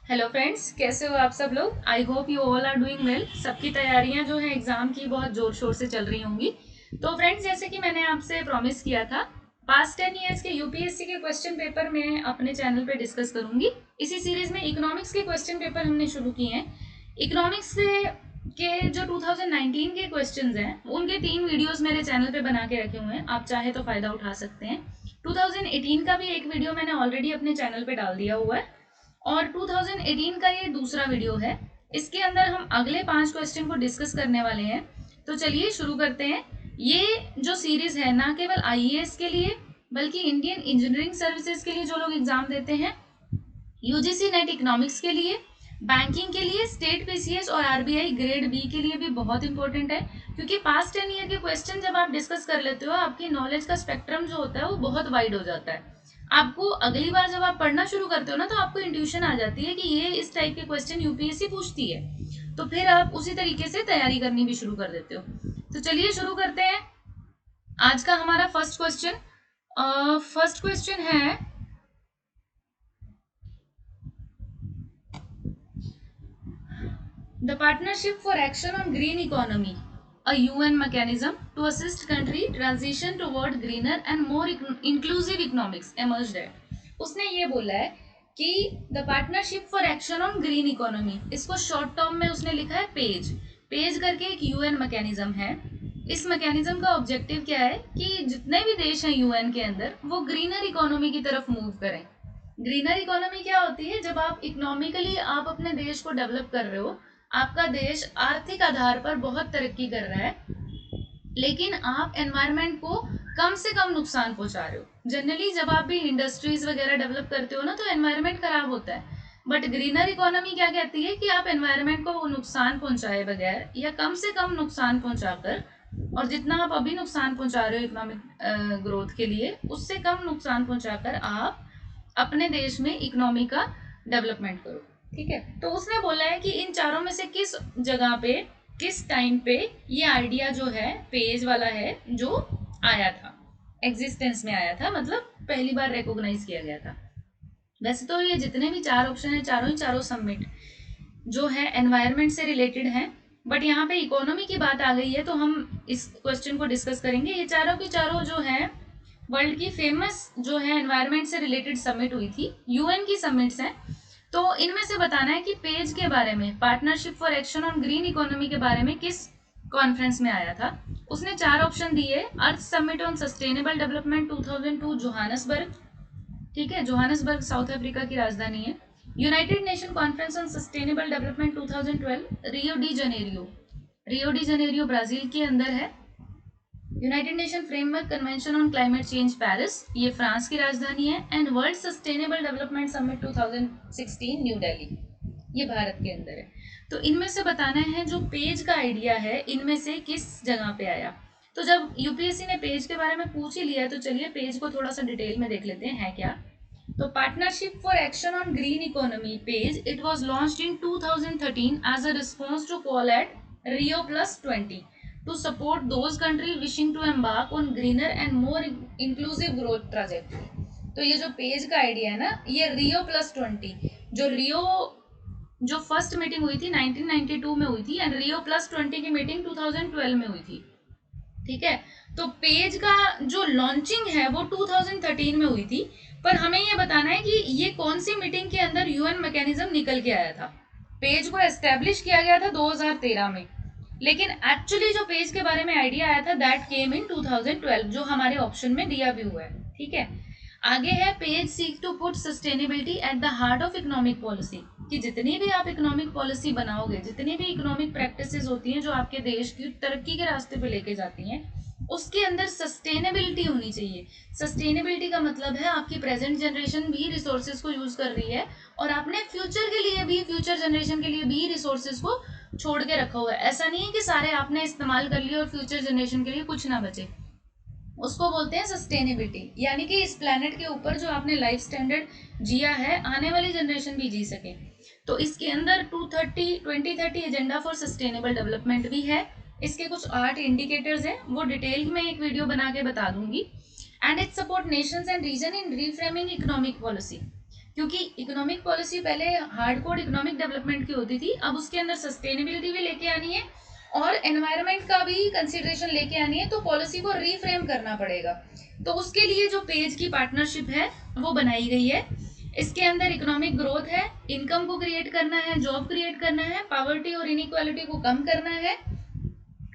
Hello friends, कैसे हो आप सब लोग। I hope you all are doing well. सबकी तैयारियां जो है एग्जाम की बहुत जोर शोर से चल रही होंगी। तो फ्रेंड्स, जैसे कि मैंने आपसे प्रॉमिस किया था, पास्ट 10 ईयर्स के यूपीएससी के क्वेश्चन पेपर मैं अपने चैनल पे डिस्कस करूंगी। इसी सीरीज में इकोनॉमिक्स के क्वेश्चन पेपर हमने शुरू किए हैं। इकोनॉमिक्स के जो 2019 के क्वेश्चंस हैं उनके 3 वीडियोस मेरे चैनल पे बना के रखे हुए हैं, आप चाहे तो फायदा उठा सकते हैं। 2018 का भी एक वीडियो मैंने ऑलरेडी अपने चैनल पे डाल दिया हुआ है और 2018 का ये दूसरा वीडियो है। इसके अंदर हम अगले 5 क्वेश्चन को डिस्कस करने वाले हैं। तो चलिए शुरू करते हैं। ये जो सीरीज है ना केवल आईएएस के लिए बल्कि इंडियन इंजीनियरिंग सर्विसेज के लिए जो लोग एग्जाम देते हैं, यूजीसी नेट इकोनॉमिक्स के लिए, बैंकिंग के लिए, स्टेट पीसीएस और आरबीआई ग्रेड बी के लिए भी बहुत इंपॉर्टेंट है। क्योंकि पास्ट 10 ईयर के क्वेश्चन जब आप डिस्कस कर लेते हो, आपकी नॉलेज का स्पेक्ट्रम जो होता है वो बहुत वाइड हो जाता है। आपको अगली बार जब आप पढ़ना शुरू करते हो ना, तो आपको इंट्यूशन आ जाती है कि ये इस टाइप के क्वेश्चन यूपीएससी पूछती है। तो फिर आप उसी तरीके से तैयारी करनी भी शुरू कर देते हो। तो चलिए शुरू करते हैं। आज का हमारा फर्स्ट क्वेश्चन है, the partnership for action on green economy, a UN mechanism to assist country transition toward greener and more inclusive economics emerged है। उसने ये बोला है कि the partnership for action on green economy, इसको शॉर्ट टर्म में उसने लिखा है पेज। पेज करके एक यूएन मैकेनिज्म है। इस मैकेनिज्म का ऑब्जेक्टिव क्या है कि जितने भी देश हैं यूएन के अंदर, वो ग्रीनर इकोनॉमी की तरफ मूव करें। ग्रीनर इकोनॉमी क्या होती है? जब आप इकोनॉमिकली आप अपने देश को डेवलप कर रहे हो, आपका देश आर्थिक आधार पर बहुत तरक्की कर रहा है, लेकिन आप एनवायरनमेंट को कम से कम नुकसान पहुंचा रहे हो। जनरली जब आप भी इंडस्ट्रीज वगैरह डेवलप करते हो ना, तो एनवायरनमेंट खराब होता है। बट ग्रीनर इकोनॉमी क्या कहती है कि आप एनवायरनमेंट को नुकसान पहुंचाए बगैर या कम से कम नुकसान पहुंचाकर, और जितना आप अभी नुकसान पहुंचा रहे हो इकोनॉमिक ग्रोथ के लिए, उससे कम नुकसान पहुंचाकर आप अपने देश में इकोनॉमी का डेवलपमेंट करो। ठीक है, तो उसने बोला है कि इन चारों में से किस जगह पे, किस टाइम पे ये आइडिया जो है पेज वाला है, जो आया था, एग्जिस्टेंस में आया था, मतलब पहली बार रिकॉग्नाइज किया गया था। वैसे तो ये जितने भी 4 ऑप्शन है, चारों ही चारों सबमिट जो है एनवायरनमेंट से रिलेटेड है, बट यहाँ पे इकोनॉमी की बात आ गई है, तो हम इस क्वेश्चन को डिस्कस करेंगे। ये चारों की चारों जो है वर्ल्ड की फेमस जो है एनवायरनमेंट से रिलेटेड समिट हुई थी, यूएन की समिट्स हैं। तो इनमें से बताना है कि पेज के बारे में, partnership for action on green economy के बारे में किस कॉन्फ्रेंस में आया था। उसने 4 ऑप्शन दिए। Earth summit on sustainable development 2002 Johannesburg, ठीक है, जोहानसबर्ग साउथ अफ्रीका की राजधानी है। United Nation conference on sustainable development 2012 Rio de Janeiro Brazil के अंदर है। United Nation framework convention on climate change Paris, ये फ्रांस की राजधानी है। And world sustainable development summit 2016 New Delhi, ये भारत के अंदर है। तो इनमें से बताना है जो पेज का आइडिया है, इनमें से किस जगह पे आया। तो जब यूपीएससी ने पेज के बारे में पूछ ही लिया, तो चलिए पेज को थोड़ा सा डिटेल में देख लेते हैं है क्या। तो partnership for action on green economy PAGE, it was launched in 2013 as a response to call at Rio plus 20 to support those countries wishing to embark on greener and more inclusive growth trajectory। तो ये जो page का idea है ना, ये रियो plus 20, जो रियो जो first meeting हुई थी 1992 में हुई थी, एंड रियो प्लस 20 की मीटिंग 2012 में हुई थी। ठीक है, तो पेज का जो लॉन्चिंग है वो 2013 में हुई थी, पर हमें ये बताना है कि ये कौन सी मीटिंग के अंदर यूएन मैकेनिज्म निकल के आया था। पेज को एस्टेब्लिश किया गया था 2013 में, लेकिन एक्चुअली जो पेज के बारे में आइडिया आया था दैट केम इन 2012, जो हमारे ऑप्शन में दिया भी हुआ है। ठीक है, आगे है PAGE seek to put sustainability at the heart of economic policy, कि जितनी भी आप इकोनॉमिक पॉलिसी बनाओगे, जितनी भी इकोनॉमिक प्रैक्टिसेस होती हैं जो आपके देश की तरक्की के रास्ते पे लेके जाती हैं, उसके अंदर सस्टेनेबिलिटी होनी चाहिए। सस्टेनेबिलिटी का मतलब है आपकी प्रेजेंट जनरेशन भी रिसोर्सेज को यूज कर रही है, और आपने फ्यूचर के लिए भी, फ्यूचर जनरेशन के लिए भी रिसोर्सेज को छोड़ के रखा हुआ है। ऐसा नहीं है कि सारे आपने इस्तेमाल कर लिए और फ्यूचर जनरेशन के लिए कुछ ना बचे। उसको बोलते हैं सस्टेनेबिलिटी, यानी कि इस प्लेनेट के ऊपर जो आपने लाइफ स्टैंडर्ड जिया है, आने वाली जनरेशन भी जी सके। तो इसके अंदर 2030 एजेंडा फॉर सस्टेनेबल डेवलपमेंट भी है। इसके कुछ 8 इंडिकेटर्स हैं, वो डिटेल में एक वीडियो बना के बता दूंगी। And it support nations and region in reframing economic policy, क्योंकि इकोनॉमिक पॉलिसी पहले हार्डकोर इकोनॉमिक डेवलपमेंट की होती थी, अब उसके अंदर सस्टेनेबिलिटी भी लेके आनी है और एनवायरनमेंट का भी कंसिडरेशन लेके आनी है, तो पॉलिसी को रीफ्रेम करना पड़ेगा। तो उसके लिए जो पेज की पार्टनरशिप है वो बनाई गई है। इसके अंदर इकोनॉमिक ग्रोथ है, इनकम को क्रिएट करना है, जॉब क्रिएट करना है, पॉवर्टी और इनइक्वालिटी को कम करना है,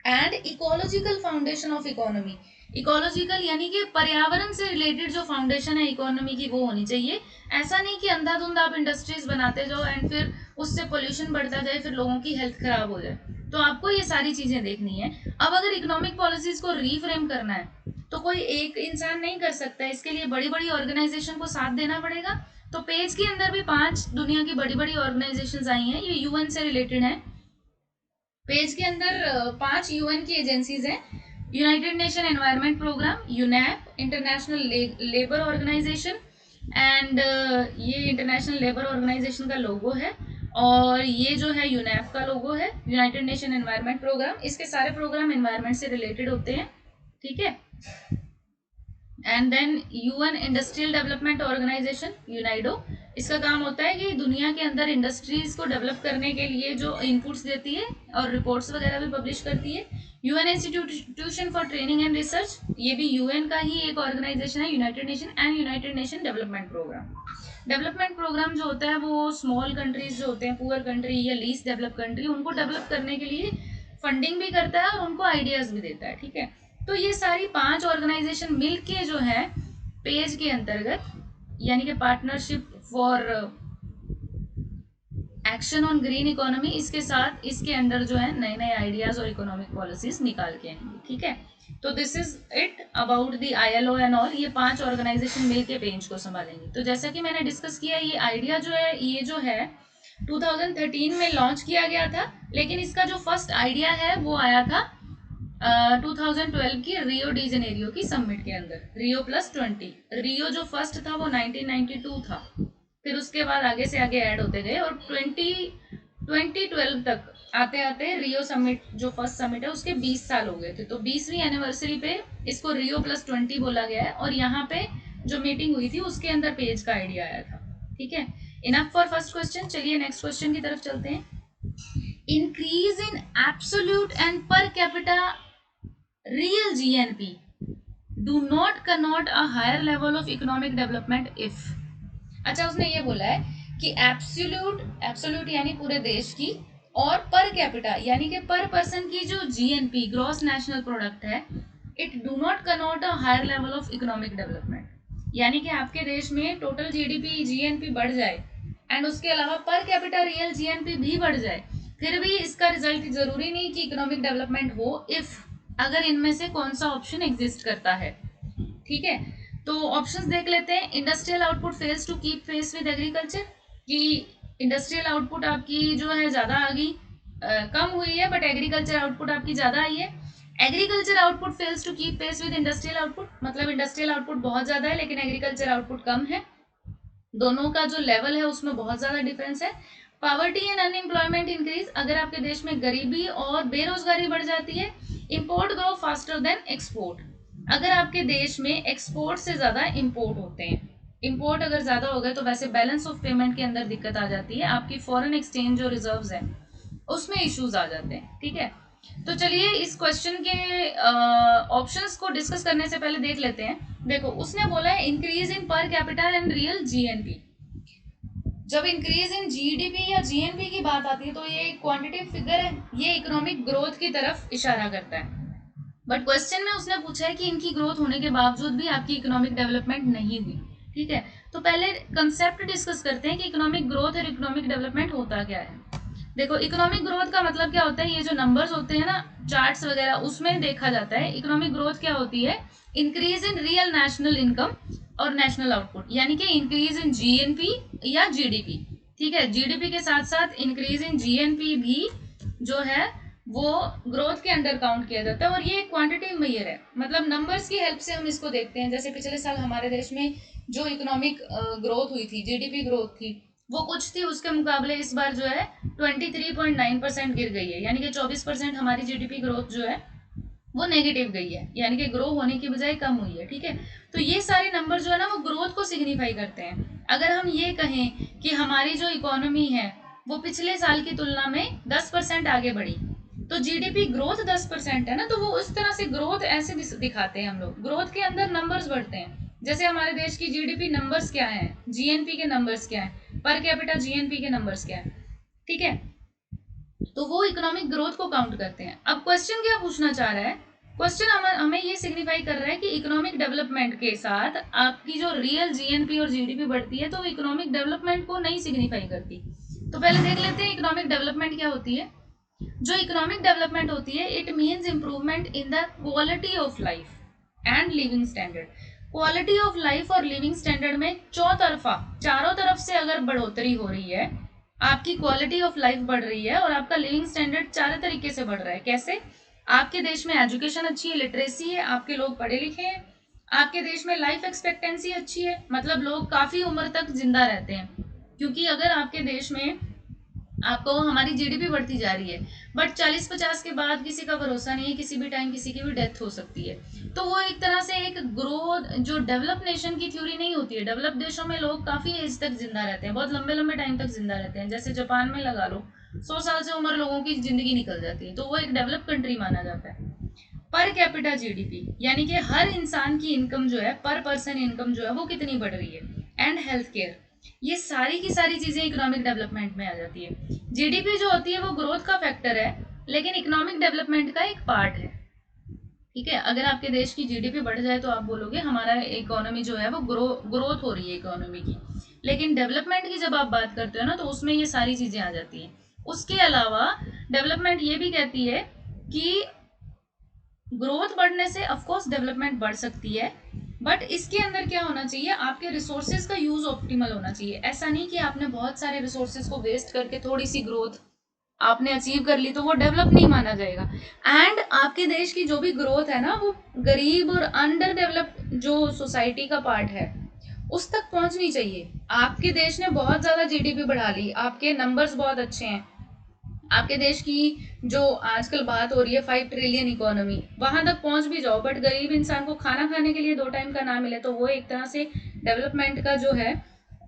and ecological foundation of economy. Ecological यानी कि पर्यावरण से रिलेटेड जो फाउंडेशन है इकोनॉमी की वो होनी चाहिए। ऐसा नहीं कि अंधाधुंध आप इंडस्ट्रीज बनाते जाओ एंड फिर उससे पोल्यूशन बढ़ता जाए, फिर लोगों की हेल्थ खराब हो जाए। तो आपको ये सारी चीजें देखनी है। अब अगर इकोनॉमिक पॉलिसीज को रीफ्रेम करना है तो कोई एक इंसान नहीं कर सकता, इसके लिए बड़ी बड़ी ऑर्गेनाइजेशन को साथ देना पड़ेगा। तो पेज के अंदर भी 5 दुनिया की बड़ी बड़ी ऑर्गेनाइजेशंस आई हैं, ये यूएन से रिलेटेड है। पेज के अंदर 5 यूएन की एजेंसीज हैं। United Nation environment programme, UNEP, international labour organization, and ये इंटरनेशनल लेबर ऑर्गेनाइजेशन का लोगो है, और ये जो है यूनैप का लोगो है, यूनाइटेड नेशन एनवायरनमेंट प्रोग्राम। इसके सारे प्रोग्राम एनवायरनमेंट से रिलेटेड होते हैं, ठीक है। And then UN industrial development organization, UNIDO, इसका काम होता है कि दुनिया के अंदर इंडस्ट्रीज को डेवलप करने के लिए जो इनपुट्स देती है और रिपोर्ट्स वगैरह भी पब्लिश करती है। UN institution for training and research, ये भी यूएन का ही एक ऑर्गेनाइजेशन है, United Nation, and United Nation development programme. Development programme जो होता है वो स्मॉल कंट्रीज जो होते हैं, पुअर कंट्री या लीस्ट डेवलप कंट्री, उनको डेवलप करने के लिए फंडिंग भी करता है और उनको आइडियाज भी देता है, ठीक है। तो ये सारी 5 ऑर्गेनाइजेशन मिलके जो है पेज के अंतर्गत, यानी कि partnership for action on green economy, इसके साथ इसके अंदर जो है नए नए आइडियाज और इकोनॉमिक पॉलिसीज निकाल के आएंगे, ठीक है। तो this is it about the ILO and all. ये 5 ऑर्गेनाइजेशन मिलके पेज को संभालेंगे। तो जैसा कि मैंने डिस्कस किया, ये आइडिया जो है ये जो है 2013 में लॉन्च किया गया था, लेकिन इसका जो फर्स्ट आइडिया है वो आया था 2012 की रियो डी जेनेरियो की समिट के अंदर, रियो +20। रियो जो फर्स्ट था वो 1992 था, फिर उसके बाद आगे से आगे ऐड होते गए, और 2012 तक आते आते रियो समिट जो फर्स्ट समिट है उसके 20 साल हो गए थे। तो 20वीं एनिवर्सरी पे इसको रियो +20 बोला गया है, और यहाँ पे जो मीटिंग हुई थी उसके अंदर पेज का आइडिया आया था, ठीक है। Enough for first question. चलिए नेक्स्ट क्वेश्चन की तरफ चलते हैं। Increase in absolute and per capita real GNP do not connote a higher level of economic development if। अच्छा, उसने ये बोला है कि एब्सोल्यूट यानी पूरे देश की, और पर कैपिटा यानी कि पर पर्सन की जो GNP ग्रॉस नेशनल प्रोडक्ट है, it do not connote a higher level of economic development. यानी कि आपके देश में टोटल GDP GNP बढ़ जाए एंड उसके अलावा पर कैपिटा रियल GNP भी बढ़ जाए, फिर भी इसका रिजल्ट जरूरी नहीं कि इकोनॉमिक डेवलपमेंट हो, इफ अगर इनमें से कौन सा ऑप्शन एग्जिस्ट करता है, ठीक है। तो ऑप्शंस देख लेते हैं। Industrial output fails to keep pace with agriculture, कि इंडस्ट्रियल आउटपुट आपकी जो है ज़्यादा आ गई, कम हुई है, बट एग्रीकल्चर आउटपुट आपकी ज़्यादा आई है। Agriculture output fails to keep pace with industrial output, मतलब इंडस्ट्रियल आउटपुट बहुत ज़्यादा है लेकिन एग्रीकल्चर आउटपुट कम है। दोनों का जो लेवल है उसमें बहुत ज़्यादा डिफरेंस है। पॉवर्टी एंड अनएम्प्लॉयमेंट इंक्रीज, अगर आपके देश में गरीबी और बेरोजगारी बढ़ जाती है। Import grow faster than export, अगर आपके देश में एक्सपोर्ट से ज़्यादा इंपोर्ट होते हैं, इंपोर्ट अगर ज़्यादा हो गए तो वैसे बैलेंस ऑफ पेमेंट के अंदर दिक्कत आ जाती है, आपकी फॉरेन एक्सचेंज जो रिजर्व्स है उसमें इश्यूज आ जाते हैं, ठीक है। तो चलिए इस क्वेश्चन के ऑप्शंस को डिस्कस करने से पहले देख लेते हैं। देखो, उसने बोला है इंक्रीज इन पर कैपिटल एंड रियल GNP। जब इंक्रीज इन GDP या GNP की बात आती है तो ये क्वांटिटेटिव फिगर है, ये इकोनॉमिक ग्रोथ की तरफ इशारा करता है। बट क्वेश्चन में उसने पूछा है कि इनकी ग्रोथ होने के बावजूद भी आपकी इकोनॉमिक डेवलपमेंट नहीं हुई, ठीक है। तो पहले कंसेप्ट डिस्कस करते हैं कि इकोनॉमिक ग्रोथ और इकोनॉमिक डेवलपमेंट होता क्या है। देखो, इकोनॉमिक ग्रोथ का मतलब क्या होता है, ये जो नंबर्स होते हैं ना चार्ट्स वगैरह, उसमें देखा जाता है इकोनॉमिक ग्रोथ क्या होती है, increase in real national income और नेशनल आउटपुट, यानी कि इंक्रीज इन GNP या GDP, ठीक है। GDP के साथ साथ इंक्रीज इन GNP भी जो है वो ग्रोथ के अंडर काउंट किया जाता है, और ये क्वांटिटेटिव मेजर है, मतलब नंबर्स की हेल्प से हम इसको देखते हैं। जैसे पिछले साल हमारे देश में जो इकोनॉमिक ग्रोथ हुई थी, GDP ग्रोथ थी, वो कुछ थी, उसके मुकाबले इस बार जो है 23.9% गिर गई है, यानी कि 24% हमारी GDP ग्रोथ जो है वो नेगेटिव गई है, यानी कि ग्रो होने की बजाय कम हुई है, ठीक है। तो ये सारे नंबर जो है ना वो ग्रोथ को सिग्निफाई करते हैं। अगर हम ये कहें कि हमारी जो इकोनॉमी है वो पिछले साल की तुलना में 10% आगे बढ़ी, तो जीडीपी ग्रोथ 10% है ना, तो वो उस तरह से ग्रोथ ऐसे दिखाते हैं हम लोग, ग्रोथ के अंदर नंबर्स बढ़ते हैं। जैसे हमारे देश की जीडीपी नंबर्स क्या है, जीएनपी के नंबर्स क्या है, पर कैपिटा जीएनपी के नंबर्स क्या है, ठीक है, तो वो इकोनॉमिक ग्रोथ को काउंट करते हैं। अब क्वेश्चन क्या पूछना चाह रहा है, क्वेश्चन हमें ये सिग्निफाई कर रहा है कि इकोनॉमिक डेवलपमेंट के साथ आपकी जो रियल जीएनपी और जीडीपी बढ़ती है, तो वो इकोनॉमिक डेवलपमेंट को नहीं सिग्निफाई करती। तो पहले देख लेते हैं इकोनॉमिक डेवलपमेंट क्या होती है। जो इकोनॉमिक डेवलपमेंट होती है, it means improvement in the quality of life and living standard. Quality of life और लिविंग स्टैंडर्ड में चौतरफा, चारों तरफ से अगर बढ़ोतरी हो रही है, आपकी क्वालिटी ऑफ लाइफ बढ़ रही है और आपका लिविंग स्टैंडर्ड चारों तरीके से बढ़ रहा है। कैसे? आपके देश में एजुकेशन अच्छी है, लिटरेसी है, आपके लोग पढ़े लिखे हैं, आपके देश में लाइफ एक्सपेक्टेंसी अच्छी है, मतलब लोग काफी उम्र तक जिंदा रहते हैं। क्योंकि अगर आपके देश में आपको हमारी जीडीपी बढ़ती जा रही है, बट 40-50 के बाद किसी का भरोसा नहीं है, किसी भी टाइम किसी की भी डेथ हो सकती है, तो वो एक तरह से एक ग्रोथ, जो डेवलप नेशन की थ्योरी नहीं होती है। डेवलप देशों में लोग काफी एज तक जिंदा रहते हैं, बहुत लंबे लंबे टाइम तक जिंदा रहते हैं। जैसे जापान में लगा लो 100 साल से उम्र लोगों की जिंदगी निकल जाती है, तो वो एक डेवलप कंट्री माना जाता है। पर कैपिटा जीडीपी यानी कि हर इंसान की इनकम जो है, पर पर्सन इनकम जो है वो कितनी बढ़ रही है, एंड हेल्थ केयर, ये सारी की सारी चीजें इकोनॉमिक डेवलपमेंट में आ जाती है। जीडीपी जो होती है वो ग्रोथ का फैक्टर है, लेकिन इकोनॉमिक डेवलपमेंट का एक पार्ट है। ठीक है, अगर आपके देश की जीडीपी बढ़ जाए तो आप बोलोगे हमारा इकोनॉमी जो है वो ग्रोथ हो रही है इकोनॉमी की। लेकिन डेवलपमेंट की जब आप बात करते हो ना, तो उसमें ये सारी चीजें आ जाती हैं। उसके अलावा डेवलपमेंट ये भी कहती है कि ग्रोथ बढ़ने से ऑफकोर्स डेवलपमेंट बढ़ सकती है, बट इसके अंदर क्या होना चाहिए, आपके रिसोर्सेज का यूज ऑप्टिमल होना चाहिए। ऐसा नहीं कि आपने बहुत सारे रिसोर्सेज को वेस्ट करके थोड़ी सी ग्रोथ आपने अचीव कर ली तो वो डेवलप नहीं माना जाएगा। एंड आपके देश की जो भी ग्रोथ है ना, वो गरीब और अंडर डेवलप्ड जो सोसाइटी का पार्ट है उस तक पहुंचनी चाहिए। आपके देश ने बहुत ज्यादा जीडीपी बढ़ा ली, आपके नंबर्स बहुत अच्छे हैं, आपके देश की जो आजकल बात हो रही है 5 ट्रिलियन इकोनॉमी, वहां तक पहुंच भी जाओ, बट गरीब इंसान को खाना खाने के लिए 2 टाइम का ना मिले, तो वो एक तरह से डेवलपमेंट का जो है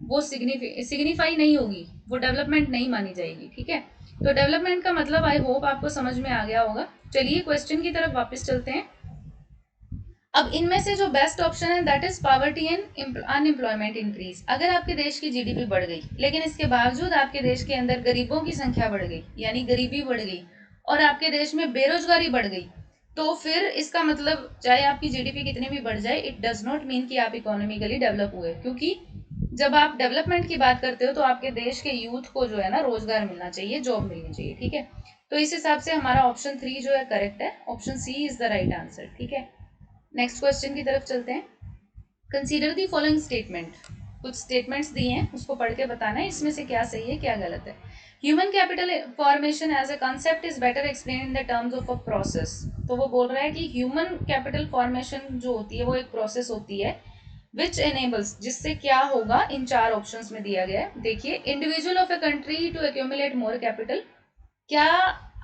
वो सिग्निफाई नहीं होगी, वो डेवलपमेंट नहीं मानी जाएगी। ठीक है, तो डेवलपमेंट का मतलब आई होप आपको समझ में आ गया होगा। चलिए क्वेश्चन की तरफ वापस चलते हैं। अब इनमें से जो बेस्ट ऑप्शन है that is poverty and unemployment increase. अगर आपके देश की जीडीपी बढ़ गई, लेकिन इसके बावजूद आपके देश के अंदर गरीबों की संख्या बढ़ गई, यानी गरीबी बढ़ गई, और आपके देश में बेरोजगारी बढ़ गई, तो फिर इसका मतलब चाहे आपकी जीडीपी कितनी भी बढ़ जाए, इट डज नॉट मीन कि आप इकोनॉमिकली डेवलप हुए। क्योंकि जब आप डेवलपमेंट की बात करते हो तो आपके देश के यूथ को जो है ना रोजगार मिलना चाहिए, जॉब मिलनी चाहिए। ठीक है, तो इस हिसाब से हमारा ऑप्शन 3 जो है करेक्ट है, option C is the right answer. ठीक है, नेक्स्ट क्वेश्चन की तरफ चलते हैं। कंसीडर दी फॉलोइंग स्टेटमेंट, कुछ स्टेटमेंट्स दिए हैं, उसको पढ़ के बताना है इसमें से क्या सही है क्या गलत है। Human capital formation as a concept is better explain in the terms of a process. तो वो बोल रहा है कि ह्यूमन कैपिटल फॉर्मेशन जो होती है वो एक प्रोसेस होती है विच एनेबल्स, जिससे क्या होगा, इन 4 ऑप्शंस में दिया गया है। देखिए, individual of a country to accumulate more capital, क्या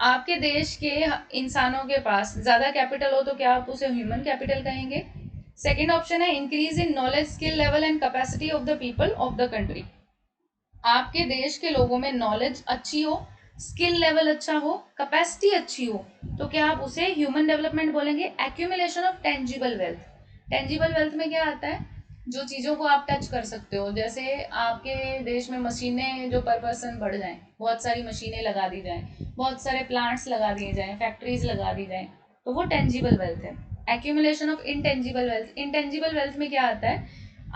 आपके देश के इंसानों के पास ज्यादा कैपिटल हो तो क्या आप उसे ह्यूमन कैपिटल कहेंगे। सेकंड ऑप्शन है increase in knowledge skill level and capacity of the people of the country. आपके देश के लोगों में नॉलेज अच्छी हो, स्किल लेवल अच्छा हो, कैपेसिटी अच्छी हो, तो क्या आप उसे ह्यूमन डेवलपमेंट बोलेंगे। Accumulation of tangible wealth, tangible wealth में क्या आता है, जो चीज़ों को आप टच कर सकते हो। जैसे आपके देश में मशीनें जो पर पर्सन बढ़ जाएं, बहुत सारी मशीनें लगा दी जाएं, बहुत सारे प्लांट्स लगा दिए जाएं, फैक्ट्रीज लगा दी जाएं, तो वो टेंजिबल वेल्थ है। Accumulation of intangible wealth, intangible wealth में क्या आता है,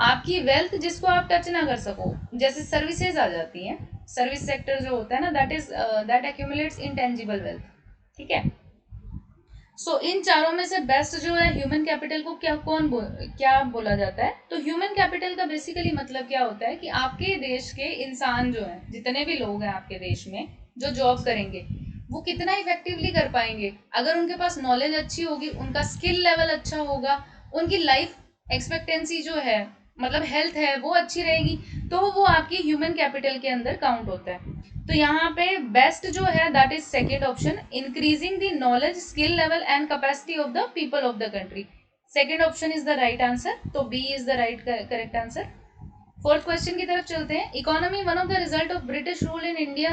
आपकी वेल्थ जिसको आप टच ना कर सको, जैसे सर्विसेज आ जाती हैं, सर्विस सेक्टर जो होता है ना, दैट एक्यूमुलेट्स इनटेंजिबल वेल्थ। ठीक है, सो इन चारों में से बेस्ट जो है ह्यूमन कैपिटल को क्या बोला जाता है। तो ह्यूमन कैपिटल का बेसिकली मतलब क्या होता है कि आपके देश के इंसान जो है, जितने भी लोग हैं आपके देश में जो जॉब करेंगे, वो कितना इफेक्टिवली कर पाएंगे। अगर उनके पास नॉलेज अच्छी होगी, उनका स्किल लेवल अच्छा होगा, उनकी लाइफ एक्सपेक्टेंसी जो है, मतलब हेल्थ है, वो अच्छी रहेगी, तो वो आपकी ह्यूमन कैपिटल के अंदर काउंट होता है। तो यहाँ पे बेस्ट जो है that is second option, increasing the knowledge skill level and capacity of the people of the country. Second option is the right answer, तो B is the right correct answer. Fourth question की तरफ चलते हैं. Economy one of the result of British rule in India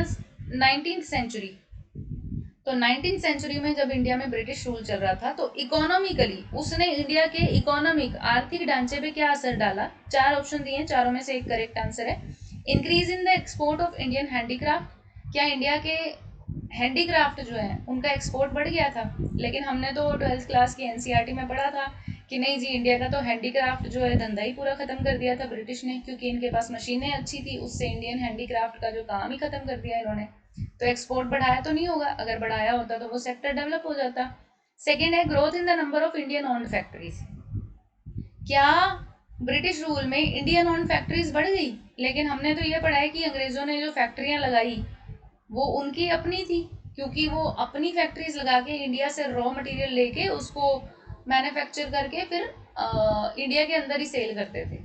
19th century. तो 19th century में जब India में British rule चल रहा था तो इकोनॉमिकली उसने इंडिया के इकोनॉमिक आर्थिक ढांचे पे क्या असर डाला. 4 ऑप्शन दिए हैं, चारों में से एक करेक्ट आंसर है. Increase in the export of Indian handicraft. क्या इंडिया के हैंडीक्राफ्ट जो है उनका एक्सपोर्ट बढ़ गया था. लेकिन हमने तो 12th क्लास की एनसीईआरटी में पढ़ा था कि नहीं जी, इंडिया का तो हैंडीक्राफ्ट जो है धंधा ही पूरा खत्म कर दिया था ब्रिटिश ने, क्योंकि इनके पास मशीनें अच्छी थी, उससे इंडियन हैंडीक्राफ्ट का जो काम ही खत्म कर दिया इन्होंने. तो एक्सपोर्ट बढ़ाया तो नहीं होगा, अगर बढ़ाया होता तो वो सेक्टर डेवलप हो जाता. सेकेंड है growth in the number of Indian owned factories. क्या ब्रिटिश रूल में इंडियन ओन्ड फैक्ट्रीज बढ़ गई. लेकिन हमने तो ये पढ़ा है कि अंग्रेजों ने जो फैक्ट्रियां लगाई वो उनकी अपनी थी, क्योंकि वो अपनी फैक्ट्रीज लगा के इंडिया से रॉ मटेरियल लेके उसको मैन्युफैक्चर करके फिर इंडिया के अंदर ही सेल करते थे.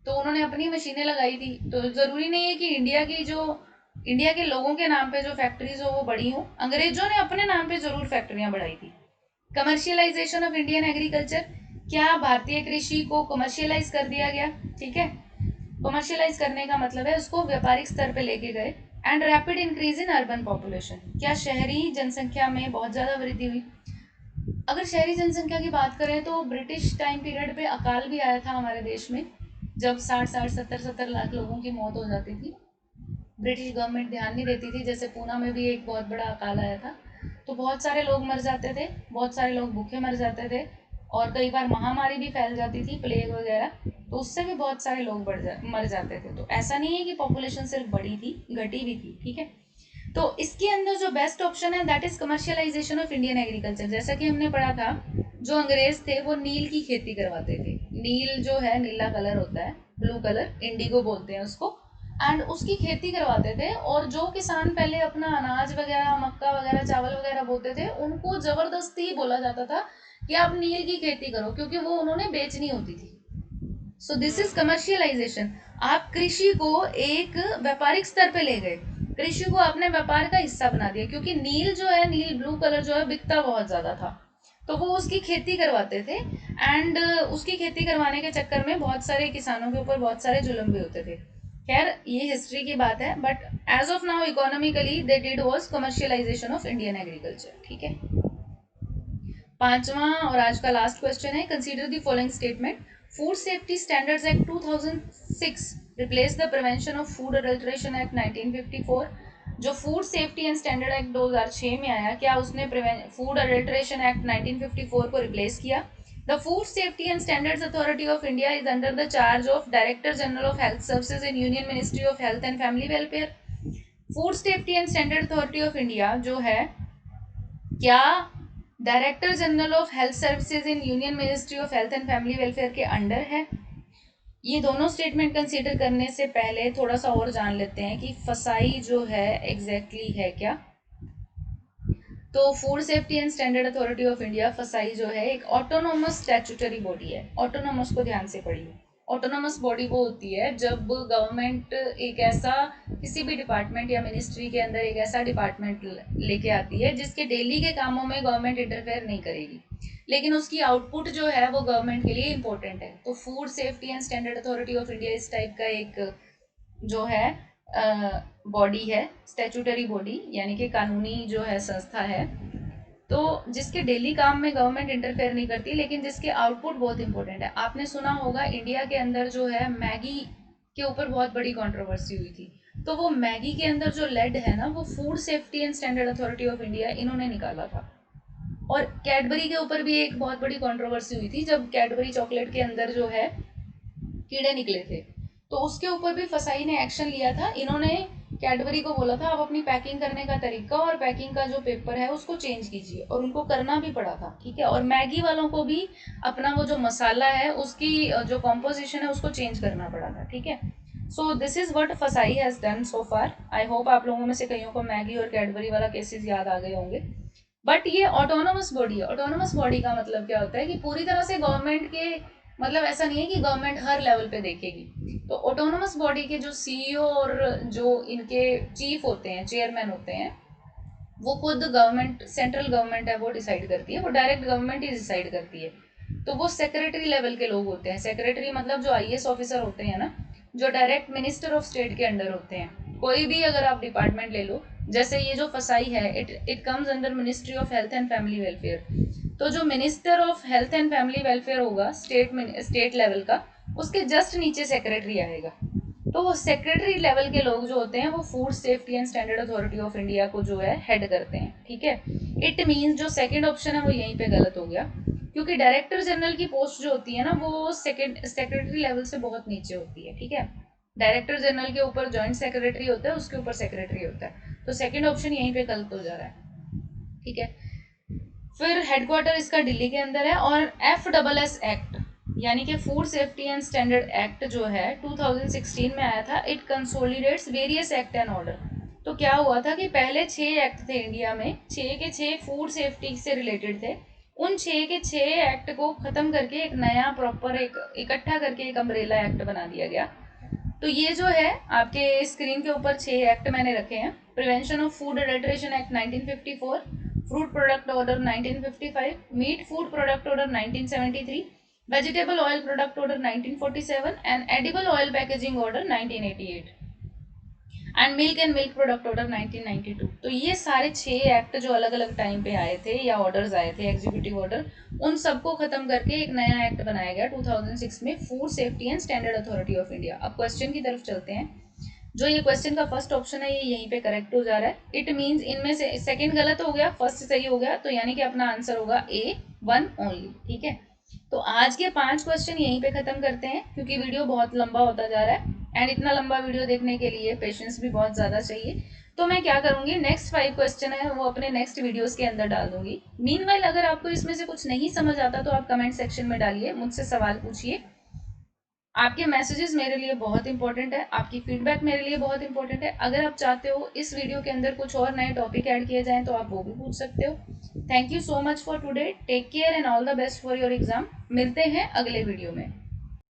तो उन्होंने अपनी मशीनें लगाई थी. तो ज़रूरी नहीं है कि इंडिया के लोगों के नाम पे जो फैक्ट्रीज हो वो बड़ी हो. अंग्रेजों ने अपने नाम पे जरूर फैक्ट्रियां बढ़ाई थी. Commercialisation of Indian agriculture. क्या भारतीय कृषि को कमर्शियलाइज कर दिया गया. ठीक है, कमर्शियलाइज करने का मतलब है उसको व्यापारिक स्तर पे लेके गए. And rapid increase in urban population. क्या शहरी जनसंख्या में बहुत ज़्यादा वृद्धि हुई. अगर शहरी जनसंख्या की बात करें तो ब्रिटिश टाइम पीरियड पे अकाल भी आया था हमारे देश में, जब 60-60 70-70 लाख लोगों की मौत हो जाती थी. ब्रिटिश गवर्नमेंट ध्यान नहीं देती थी. जैसे पूना में भी एक बहुत बड़ा अकाल आया था, तो बहुत सारे लोग मर जाते थे, बहुत सारे लोग भूखे मर जाते थे, और कई बार महामारी भी फैल जाती थी, प्लेग वगैरह, तो उससे भी बहुत सारे लोग मर जाते थे. तो ऐसा नहीं है कि पॉपुलेशन सिर्फ बढ़ी थी, घटी भी थी. ठीक है, तो इसके अंदर जो बेस्ट ऑप्शन है that is commercialisation of Indian agriculture. जैसा कि हमने पढ़ा था, जो अंग्रेज थे वो नील की खेती करवाते थे. नील जो है नीला कलर होता है, ब्लू कलर, इंडिगो बोलते हैं उसको, एंड उसकी खेती करवाते थे. और जो किसान पहले अपना अनाज वगैरह, मक्का वगैरह, चावल वगैरह बोते थे, उनको जबरदस्ती बोला जाता था कि आप नील की खेती करो, क्योंकि वो उन्होंने बेचनी होती थी. So this is commercialisation. आप कृषि को एक व्यापारिक स्तर पे ले गए, कृषि को आपने व्यापार का हिस्सा बना दिया, क्योंकि नील जो है, नील ब्लू कलर जो है, बिकता बहुत ज्यादा था, तो वो उसकी खेती करवाते थे. एंड उसकी खेती करवाने के चक्कर में बहुत सारे किसानों के ऊपर बहुत सारे जुल्म भी होते थे. खैर ये हिस्ट्री की बात है, but as of now economically they did was commercialisation of Indian agriculture. ठीक है, पांचवा और आज का लास्ट क्वेश्चन है. Consider the following statement. Food safety standards act 2006 replace the prevention of food adulteration act 1954. जो food safety and standard act 2006 में आया, क्या उसने फूड अडल्ट्रेशन एक्ट 1954 को रिप्लेस किया. The food safety and standards authority of India is under the charge of director general of health services in union ministry of health and family welfare. Food safety and standard authority of India जो है, क्या director general of health services in union ministry of health and family welfare के under है. ये दोनों statement consider करने से पहले थोड़ा सा और जान लेते हैं कि फसाई जो है एग्जैक्टली है क्या. तो food safety and standard authority of India, फसाई जो है, एक ऑटोनोमस स्टैट्यूटरी बॉडी है. ऑटोनोमस को ध्यान से पढ़िए. ऑटोनोमस बॉडी वो होती है जब गवर्नमेंट एक ऐसा, किसी भी डिपार्टमेंट या मिनिस्ट्री के अंदर एक ऐसा डिपार्टमेंट लेके आती है जिसके डेली के कामों में गवर्नमेंट इंटरफेयर नहीं करेगी, लेकिन उसकी आउटपुट जो है वो गवर्नमेंट के लिए इंपॉर्टेंट है. तो food safety and standard authority of India इस टाइप का एक जो है बॉडी है, स्टैट्यूटरी बॉडी, यानी कि कानूनी जो है संस्था है, तो जिसके डेली काम में गवर्नमेंट इंटरफेयर नहीं करती, लेकिन जिसके आउटपुट बहुत इंपॉर्टेंट है. आपने सुना होगा इंडिया के अंदर जो है मैगी के ऊपर बहुत बड़ी कंट्रोवर्सी हुई थी. तो वो मैगी के अंदर जो लेड है ना, वो food safety and standard authority of India इन्होंने निकाला था. और कैडबरी के ऊपर भी एक बहुत बड़ी कंट्रोवर्सी हुई थी, जब कैडबरी चॉकलेट के अंदर जो है कीड़े निकले थे, तो उसके ऊपर भी फसाई ने एक्शन लिया था. इन्होंने कैडबरी को बोला था आप अपनी पैकिंग करने का तरीका और पैकिंग का जो पेपर है उसको चेंज कीजिए, और उनको करना भी पड़ा था. ठीक है, और मैगी वालों को भी अपना वो जो मसाला है उसकी जो कॉम्पोजिशन है उसको चेंज करना पड़ा था. ठीक है, सो दिस इज व्हाट फसाई has done so far. I hope आप लोगों में से कईयों को मैगी और कैडबरी वाला केसेस याद आ गए होंगे. बट ये ऑटोनोमस बॉडी है. ऑटोनोमस बॉडी का मतलब क्या होता है कि पूरी तरह से गवर्नमेंट के, मतलब ऐसा नहीं है कि गवर्नमेंट हर लेवल पे देखेगी. तो ऑटोनोमस बॉडी के जो सीईओ और जो इनके चीफ होते हैं, चेयरमैन होते हैं, वो खुद गवर्नमेंट, सेंट्रल गवर्नमेंट है वो डिसाइड करती है, वो डायरेक्ट गवर्नमेंट ही डिसाइड करती है. तो वो सेक्रेटरी लेवल के लोग होते हैं. सेक्रेटरी मतलब जो आईएएस ऑफिसर होते हैं ना, जो डायरेक्ट मिनिस्टर ऑफ स्टेट के अंडर होते हैं। कोई भी अगर आप डिपार्टमेंट ले लो, जैसे ये जो फसाई है, it comes under ministry of health and family welfare. तो जो minister of health and family welfare होगा स्टेट लेवल का, उसके जस्ट नीचे सेक्रेटरी आएगा। तो वो सेक्रेटरी लेवल के लोग जो होते हैं वो food safety and standard authority of India को जो है हेड करते हैं। ठीक है, इट मीन्स जो सेकंड ऑप्शन है वो यहीं पे गलत हो गया, क्योंकि डायरेक्टर जनरल की पोस्ट जो होती है ना वो सेक्रेटरी लेवल से बहुत नीचे होती है। ठीक है, डायरेक्टर जनरल के ऊपर जॉइंट सेक्रेटरी होता है, उसके ऊपर सेक्रेटरी होता है। तो सेकंड ऑप्शन यहीं पे गलत हो जा रहा है। ठीक है, फिर हेडक्वार्टर इसका दिल्ली के अंदर है। और FSS एक्ट यानी कि food safety and standard act जो है 2016 में आया था। It consolidates various act and order. तो क्या हुआ था कि पहले 6 एक्ट थे इंडिया में, 6 के 6 फूड सेफ्टी से रिलेटेड थे। उन 6 के 6 एक्ट को खत्म करके एक नया प्रॉपर एक इकट्ठा करके एक अम्ब्रेला एक्ट बना दिया गया। तो ये जो है आपके स्क्रीन के ऊपर 6 एक्ट मैंने रखे हैं। Prevention of food adulteration act 1954, fruit product order 1955, meat food product order 1973, vegetable oil product order 1947 and edible oil packaging order 1988 and milk product order 1992। तो ये सारे 6 एक्ट जो अलग अलग टाइम पे आए थे या ऑर्डर्स आए थे, एग्जीक्यूटिव ऑर्डर, उन सबको खत्म करके एक नया एक्ट बनाया गया 2006 में, food safety and standard authority of India. अब क्वेश्चन की तरफ चलते हैं। जो ये क्वेश्चन का फर्स्ट ऑप्शन है ये यहीं पे करेक्ट हो जा रहा है। इट मीन्स इनमें से सेकंड गलत हो गया, फर्स्ट सही हो गया, तो यानी कि अपना आंसर होगा A1 ओनली। ठीक है, तो आज के 5 क्वेश्चन यहीं पे खत्म करते हैं, क्योंकि वीडियो बहुत लंबा होता जा रहा है एंड इतना लंबा वीडियो देखने के लिए पेशेंस भी बहुत ज़्यादा चाहिए। तो मैं क्या करूंगी, नेक्स्ट 5 क्वेश्चन है वो अपने नेक्स्ट वीडियोस के अंदर डाल दूंगी। मीनवाइल अगर आपको इसमें से कुछ नहीं समझ आता तो आप कमेंट सेक्शन में डालिए, मुझसे सवाल पूछिए। आपके मैसेजेस मेरे लिए बहुत इंपॉर्टेंट है, आपकी फीडबैक मेरे लिए बहुत इंपॉर्टेंट है। अगर आप चाहते हो इस वीडियो के अंदर कुछ और नए टॉपिक ऐड किए जाएं तो आप वो भी पूछ सकते हो। Thank you so much for today, take care and all the best for your exam. मिलते हैं अगले वीडियो में।